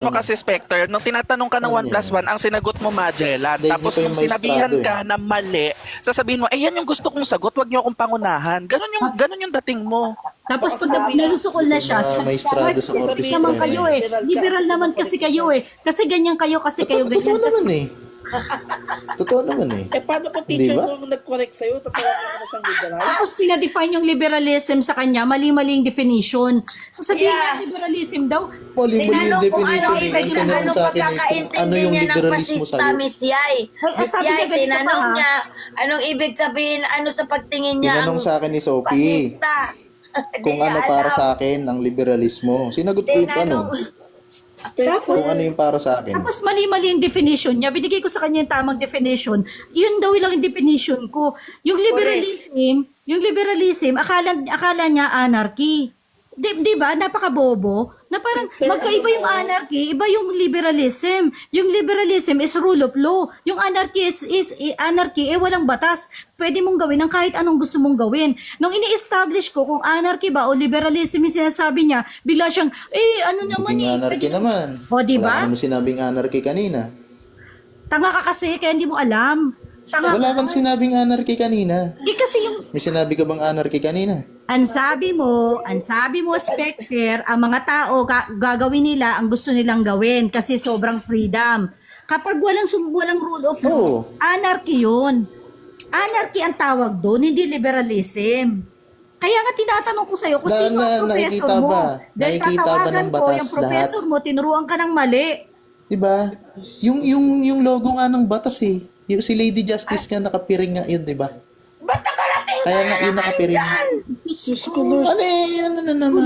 mo kasi, Spectre, nung tinatanong ka ng 1+1, ang sinagot mo Magellan. Hindi, Tapos hindi ko nung yung sinabihan maestrado, ka na mali, sasabihin mo, yan yung gusto kong sagot, wag niyo akong pangunahan. Ganun yung dating mo. Tapos pag nalusukol na siya, maestrado sa Korte naman Suprema. kayo eh. Liberal naman kasi kayo eh. Kasi ganyan kayo, kasi kayo Totoo ganyan. naman eh. Totoo naman eh. Paano kung Di teacher ba? mo nag-correct sa'yo, tatawagan mo na siyang liberal? Tapos pinadefine yung liberalism sa kanya, mali-maling definition. So sabihin niya liberalism daw, Mali-mali yung Tinanong kung definition ano eh. ibig Ang na tinanong ano sa akin eh, kung ano pagkakaintindi yung niya ng liberalismo pasista, sa'yo. Miss Yay. Ay, Miss sabi Yay, niya ganito tinanong pa, ha? niya, anong ibig sabihin, ano sa pagtingin niya Tinanong ang sa akin ni Sophie pasista. kung Di ano niya para alam. sa akin ang liberalismo. Sinagot ko yung Tinanong, ano. tapos, Kung ano yung para sa akin. tapos mali-mali yung definition niya. Binigay ko sa kanya yung tamang definition. Yun daw lang yung definition ko. Yung liberalism, akala niya anarchy. Di ba? Napakabobo. Na parang magkaiba yung anarchy, iba yung liberalism. Yung liberalism is rule of law. Yung anarchy is anarchy, walang batas. Pwede mong gawin ang kahit anong gusto mong gawin. Nung ini-establish ko kung anarchy ba o liberalism yung sinasabi niya, bigla siyang, ano naman Hindi eh. anarchy naman. O, di ba? Wala ka naman sinabing anarchy kanina. Tanga ka kasi, kaya hindi mo alam. Tanga Wala ka. kang sinabing anarchy kanina. Kasi yung, May sinabi ka bang anarchy kanina? ang sabi mo, Spectre, ang mga tao, gagawin nila ang gusto nilang gawin kasi sobrang freedom. Kapag walang rule of law, Oo. anarchy yun. Anarchy ang tawag doon, hindi liberalism. Kaya nga tinatanong ko sa'yo kung sino ang professor nakikita mo. ba? Dahil Nakikita ba tatawagan ng ko batas yung professor mo, tinuruan ka ng mali. Diba? Yung logo nga ng batas eh. Yung si Lady Justice nga nakapiring nga yun, diba? ba't nakarating Kaya ka nga na yun naman nakapiring. dyan? Ano eh? Ano na naman?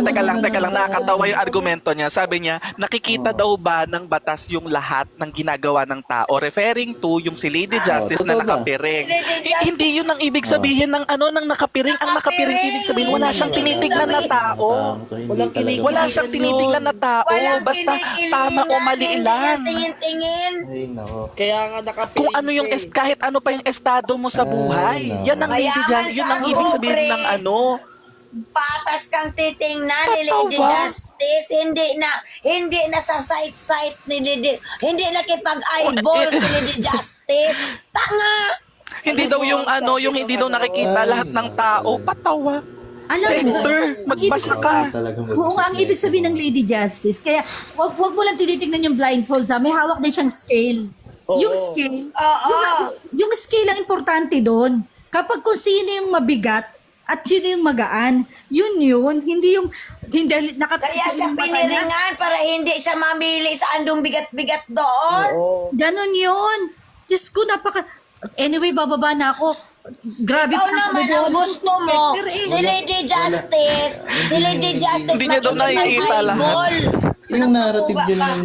Teka lang, nakakatawa yung argumento niya. Sabi niya, nakikita daw ba ng batas yung lahat ng ginagawa ng tao? Referring to yung si Lady Justice na totoo ba? nakapiring. Si Lady Justice. Hindi yun ang ibig sabihin ng ng nakapiring. Ang nakapiring, ibig sabihin, wala siyang tinitignan na tao. Walang kinig- Wala siyang tinitignan na tao. Walang Basta kinikilingan, tama o mali hindi lang. yan tingin-tingin. Ay, nako. Kaya nga nakapiling Kung ano yung, siya eh. kahit ano pa yung estado mo sa buhay. Ay, Yan ang Kaya Lady nga Justice. Yun ang sa ibig sabihin pobre. ng Patas kang titingnan ni Totoo Lady ba? Justice, hindi na sa site ni Lady, hindi nakipag-eyeball si Lady Justice. Tanga! Hindi daw yung yung hindi daw nakikita Ay, lahat ng tao. Patawa. Alam mo, Spectre, magbasa ka. Talagang oo nga, ang ibig sabihin ng Lady Justice, kaya wag mo lang tinitingnan yung blindfold, ha? May hawak din siyang scale. Oo. Yung scale, Oo. yung scale ang importante doon. Kapag kung sino yung mabigat at sino yung magaan, yun, hindi yung, hindi, Kaya siya piniringan para hindi siya mamili sa andong bigat-bigat doon. Oo. Ganon yun. Diyos ko, anyway, bababa na ako. Grabe Ikaw ka, naman ang bobo gusto si mo. Spectre, eh. Si Lady Justice. Si Lady Justice Hindi niya daw nakikita lahat. Yung narrative yun lang.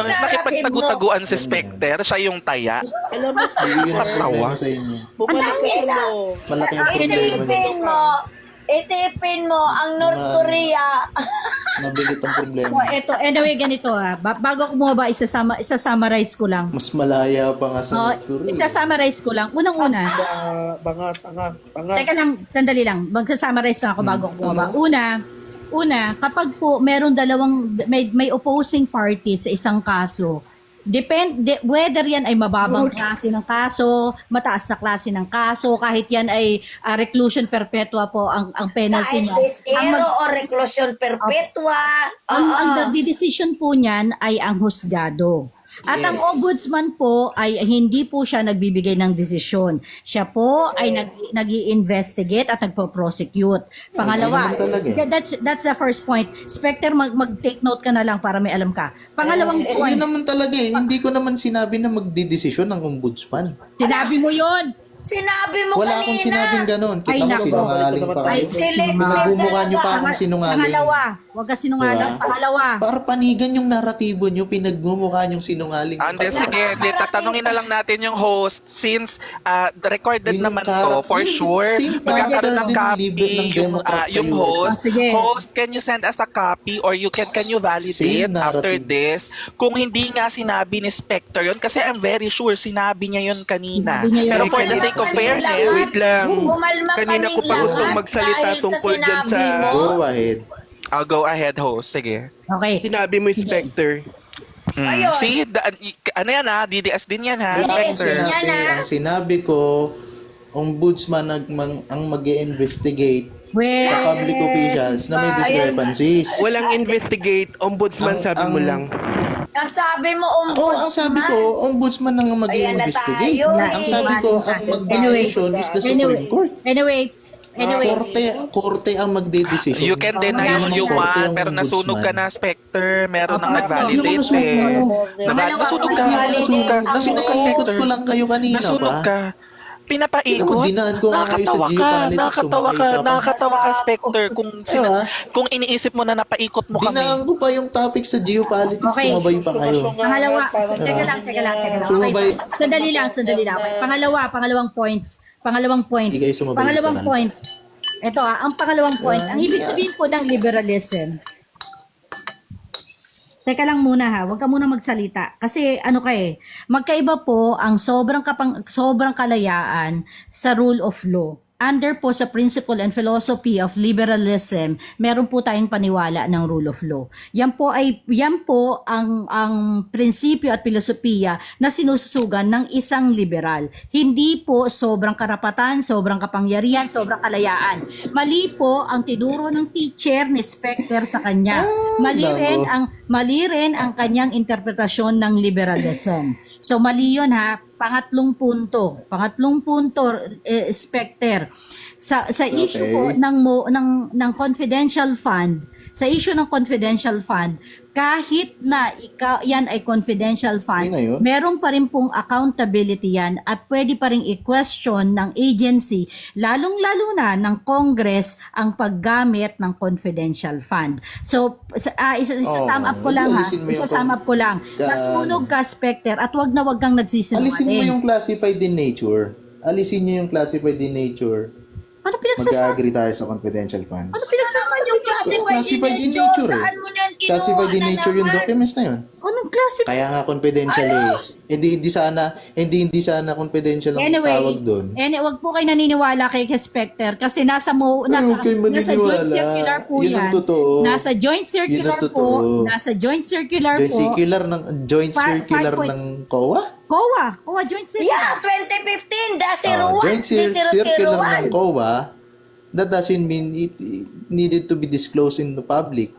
Nakipagtagu-taguan si Spectre, siya yung taya. Alam mo, Yun ang Tawa. problema sa inyo. bumalik ka sa Ang law. Malaki ang problema. Isipin mo, ang North Korea. Mabigat ang problema. So, anyway, ganito bago ko bumaba, isa-summarize ko lang. Mas malaya pa nga sa North Korea. Isa-summarize ko lang. Unang-una, Tanga. teka lang, sandali lang. Magsa-summarize lang ako bago ko bumaba. Una, kapag po meron may opposing party sa isang kaso, whether yan ay mababang klase ng kaso, mataas na klase ng kaso, kahit yan ay reclusion perpetua po ang penalty Kahit niya. destero o reclusion perpetua. Ang nagdidesisyon po niyan ay ang husgado. At ang ombudsman po ay hindi po siya nagbibigay ng desisyon. Siya po ay nag-i-investigate at nagpo-prosecute. Pangalawa, Ay, talaga eh. that's the first point. Spectre, mag-take note ka na lang para may alam ka. Pangalawang Yun point, naman talaga eh. Hindi ko naman sinabi na magdidesisyon ng ombudsman. sinabi mo yon. Sinabi mo Wala akong kanina. sinabing ganun. Ay, Kita mo naku. sinungaling pa Ay, kayo. Pinagmumukha nyo pa akong sinungaling. Pangalawa, huwag ka sinungaling. Diba? Pangalawa, Para panigan yung naratibo nyo, pinagmumukha nyong sinungaling. Hindi, sige. Tatanungin na lang natin yung host since recorded Yun yung naman to for yun, sure. same Magkakaroon ng character din copy ng Democrat sa yung US. host. Sige. Host, can you send us a copy or can you validate Same narrative. after this? Kung hindi nga sinabi ni Spectre yun, kasi I'm very sure sinabi niya yun kanina. Sinabi niya yun. Pero for the sake of fairness, Wait lang. Pumalma Kanina kaming ko pa gustong lahat magsalita dahil sa tungkol dyan sinabi sa... mo. Go ahead. I'll go ahead, host. Sige. Okay. Sinabi mo, Spectre. Ayun. See, ano yan ha? DDS din yan ha, DDS Spectre. din yan. Ang sinabi ko, ombudsman ang mag-investigate Well, sa public officials na may discrepancies. Walang investigate, ombudsman, Ang- sabi mo ang- lang. Ang sabi mo, Oo, ang sabi ko, ombudsman ang Ayan na mag-investigate. tayo, Ang sabi ko, ang mag-decision is the Supreme Court. Anyway. Korte ang magde-decision. You can deny Ang yung korte ang pero nasunog ka ombudsman. na, Spectre. Meron nang Opo. nag-validate Hindi ko nasunog. eh. Nasunog ka. Nasunog ka. Nasunog ka, Nasunog Spectre. ko lang kayo kanina Nasunog pa. ka. Pinapaikot. Dinaan ko nga kayo sa Nakakatawa ka. geopolitics, Nakakatawa ka. sumakay ka pa. Nakakatawa ka, Spectre. Diba? Kung iniisip mo na napaikot mo kami. Dinaan ko pa yung topic sa geopolitics, Okay. sumabay pa kayo. Pangalawa, teka lang. Sumabay. Okay. Sandali lang. Okay. Pangalawang point. Hindi kayo sumabay. Pangalawang Parang- point. Ito ang pangalawang point. Ang ibig sabihin po ng liberalism. Teka lang muna ha, huwag ka muna magsalita. Kasi ano ka eh, magkaiba po ang sobrang kalayaan sa rule of law. Under po sa principle and philosophy of liberalism, meron po tayong paniwala ng rule of law. Yan po ang prinsipyo at filosofiya na sinusugan ng isang liberal. Hindi po sobrang karapatan, sobrang kapangyarihan, sobrang kalayaan. Mali po ang tinuro ng teacher ni Spectre sa kanya. Mali rin ang kanyang interpretasyon ng liberalism. So mali yun ha. Pangatlong punto, Spectre. Sa issue po ng confidential fund, kahit na yan ay confidential fund, Yun na yun. meron pa rin pong accountability yan at pwede pa rin i-question ng agency, lalong-lalo na ng Congress ang paggamit ng confidential fund. So, isa-sum up ko lang ha. alisin mo yung Isa-sum up ko lang. Nasunog ka, Spectre, at wag kang Alisin mo nagsisinungaling. yung classified in nature. Alisin nyo yung classified in nature. Ano pinagsasabi? Mag-agree tayo sa confidential funds. Ano pinagsasabi? yung classified in nature. Saan mo yan kinuha Classified in na nature yung naman? documents na yun. Anong klase? Kaya nga confidential eh. Hindi sana confidential ang tawag doon. Wag po kayo naniniwala kay Spectre kasi nasa huwag kayo nasa joint maniniwala. circular po Yun yan. ang totoo. Nasa joint circular Yun ang totoo. po. Nasa joint circular Joint po. joint circular 5 ng COA? COA joint circular. Yeah, 2015, Joint circular ng COA, that doesn't mean it needed to be disclosed in the public.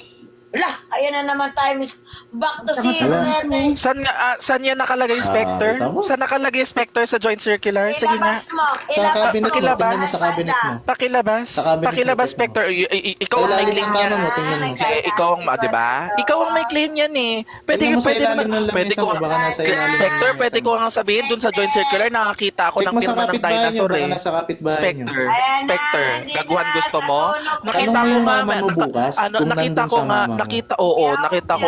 Lah, ayan na naman tayo. Back to zero Wala. natin. Saan yan nakalagay, Spectre? tama. Saan nakalagay, Spectre, sa joint circular? Sige nga. Ilabas mo. Sa cabinet mo, Pakilabas. tingnan mo sa cabinet mo. Pakilabas. Sa cabinet Pakilabas, mo. Spectre. Ikaw ang may Ilalim claim ng niya. mama mo, tingnan mo. Sige, ikaw ang, di ba? Ikaw ang may claim yan eh. Tingnan mo sa ilalim naman- ng lamesa mo, baka nasa ilalim ng Spectre, lamesa pwede mo. ko nga sabihin dun sa joint circular, nakakita ako Check ng mo sa pirma ng kapitbahay nyo, dinosaur baka eh. nasa kapitbahay nyo. Spectre, Ayan na, Spectre, hindi gaguhan na gusto mo? nasunog. Nakita Tanong mo ko yung nga, mama mo bukas, kung nakita nandun ko sa nga, mama mo. nakita ko